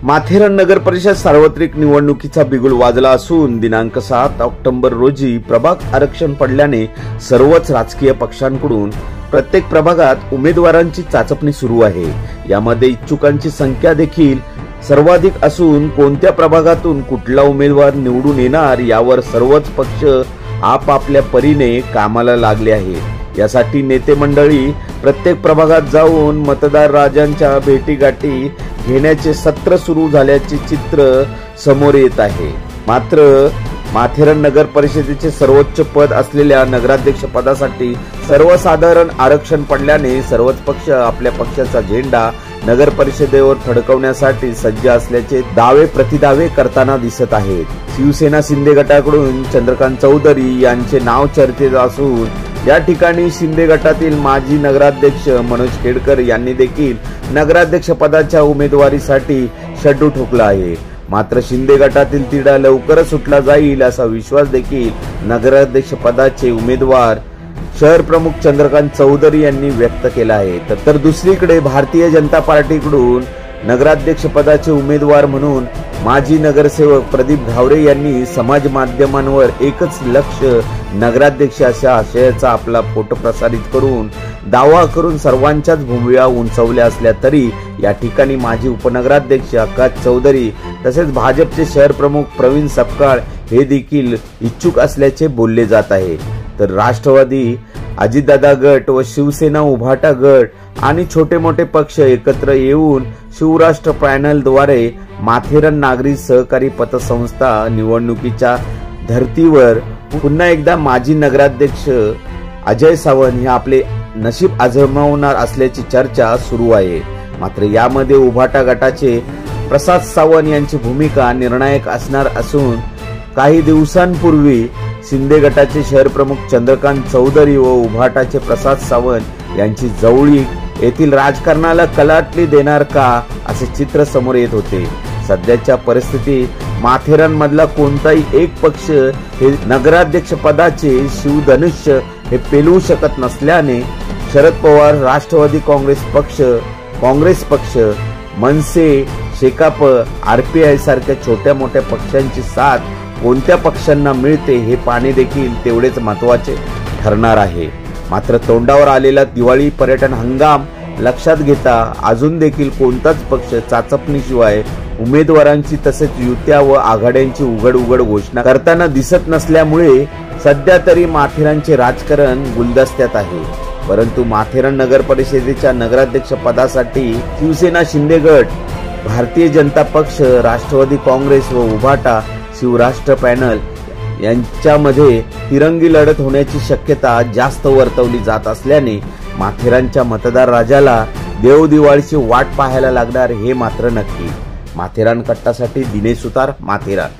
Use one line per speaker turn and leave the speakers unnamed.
माथेरान नगर परिषद सार्वत्रिक निवडणुकीचा बिगुल वाजला असून दिनांक 7 ऑक्टोबर रोजी प्रभाग आरक्षण पडल्याने सर्वच राजकीय पक्षांकडून प्रत्येक प्रभागात उमेदवारांची चाचपणी सुरू आहे। यामध्ये इच्छुकांची संख्या देखील सर्वाधिक असून कोणत्या प्रभागातून कुठला उमेदवार निवडून येणार यावर सर्वच पक्ष आपापल्या परीने कामाला लागले आहेत। यासाठी नेते मंडळी प्रत्येक प्रभागात जाऊन मतदार राजांच्या भेटीगाठी घेण्याचे सत्र सुरू झाल्याचे चित्र समोर येत आहे। मात्र माथेरान नगर परिषदेचे सर्वोच्च पद असलेल्या नगराध्यक्ष पदासाठी सर्वसाधारण आरक्षण पडल्याने सर्वच पक्ष आपल्या पक्षाचा झेंडा नगर परिषदेवर फडकवण्यासाठी सज्ज असल्याचे दावे प्रतिदावे करताना दिसत आहेत। शिवसेना शिंदे गटाकडून चंद्रकांत चौधरी यांचे नाव चर्चेत असून या ठिकाणी शिंदे गटातील माजी नगराध्यक्ष मनोज खेडकर यांनी देखील नगराध्यक्ष पदाच्या उमेदवारीसाठी शड्डू ठोकला आहे। मात्र शिंदे गटातील तिढा लवकरच सुटला जाईल असा विश्वास देखील नगराध्यक्ष पदाचे उमेदवार शहर प्रमुख चंद्रकांत चौधरी यांनी व्यक्त केला आहे। तर दुसरीकडे भारतीय जनता पार्टीकडून नगराध्यक्ष पदाचे उमेदवार म्हणून माजी नगरसेवक प्रदीप घावरे यांनी समाज माध्यमांवर एकच लक्ष नगराध्यक्ष अशा आशयाचा आपला फोटो प्रसारित करून दावा करून सर्वांच्याच भूमिका उंचावल्या असल्या तरी या ठिकाणी माजी उपनगराध्यक्ष आकाश चौधरी तसेच भाजपचे शहर प्रमुख प्रवीण सपकाळ हे देखील इच्छुक असल्याचे बोलले जात आहे। तर राष्ट्रवादी अजितदादा गट व शिवसेना उभाटा गट आणि छोटे मोठे पक्ष एकत्र येऊन शिवराष्ट्र पॅनलद्वारे माथेरान नागरी सहकारी पतसंस्था निवडणुकीच्या धर्तीवर पुन्हा एकदा माजी नगराध्यक्ष अजय सावंत हे आपले नशीब आजमावणार असल्याची चर्चा सुरू आहे। मात्र यामध्ये उभाटा गटाचे प्रसाद सावंत यांची भूमिका निर्णायक असणार असून काही दिवसांपूर्वी शिंदे गटाचे शहर प्रमुख चंद्रकांत चौधरी व उभाटाचे प्रसाद सावंत यांची जवळीक येथील राजकारणाला कलाटणी देणार का असे चित्र समोर येत होते। सध्याच्या परिस्थितीत माथेरान मधला कोणताही एक पक्ष हे नगराध्यक्ष पदाचे शिवधनुष्य हे पेलवू शकत नसल्याने शरद पवार राष्ट्रवादी काँग्रेस पक्ष मनसे शेकाप आरपीआय सारख्या छोट्या मोठ्या पक्षांची साथ कोणत्या पक्षांना मिळते हे पाहणे देखील तेवढेच महत्त्वाचे ठरणार आहे। मात्र तोंडावर आलेला दिवाळी पर्यटन हंगाम लक्षात घेता अजून देखील कोणताच पक्ष चाचपणीशिवाय उमेदवारांची तसेच युत्या व आघाड्यांची उघड घोषणा करताना दिसत नसल्यामुळे सध्या तरी माथेरानचे राजकारण गुलदस्त्यात आहे। परंतु माथेरान नगर परिषदेच्या नगराध्यक्ष पदासाठी शिवसेना शिंदे गट, भारतीय जनता पक्ष, राष्ट्रवादी काँग्रेस व उभाटा शिवराष्ट्र पॅनल यांच्यामध्ये तिरंगी लढत होण्याची शक्यता जास्त वर्तवली जात असल्याने माथेरानच्या मतदार राजाला देव दिवाळीची वाट पाहायला लागणार हे मात्र नक्की। माथेरान कट्टासाठी दिनेश सुतार, माथेरान।